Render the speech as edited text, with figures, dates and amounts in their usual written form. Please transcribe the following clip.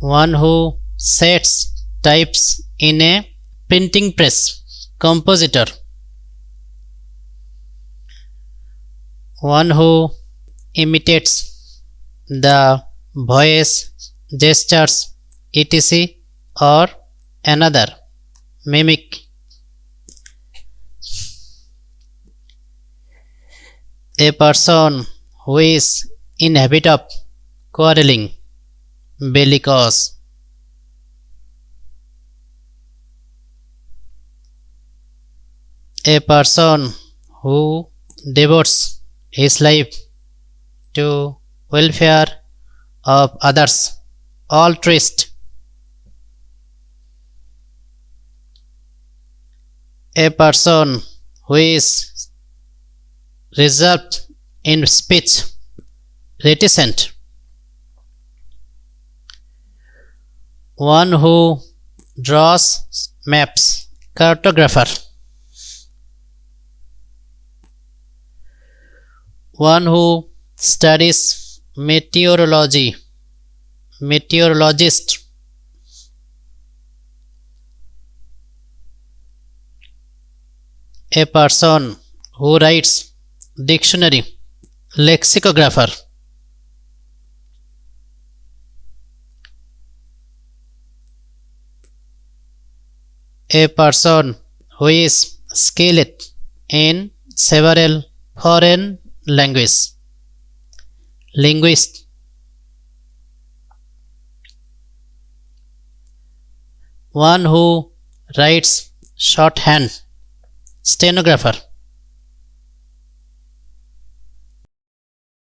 One who sets types in a printing press. Compositor. One who imitates the voice, gestures, etc. or another. Mimic. A person who is in habit of quarreling. Bellicose. A person who devotes his life to welfare of others. Altruist. A person who is reserved in speech. Reticent. One who draws maps. Cartographer. One who studies meteorology. Meteorologist. A person who writes dictionary. Lexicographer. A person who is skilled in several foreign languages. Linguist. One who writes shorthand. Stenographer.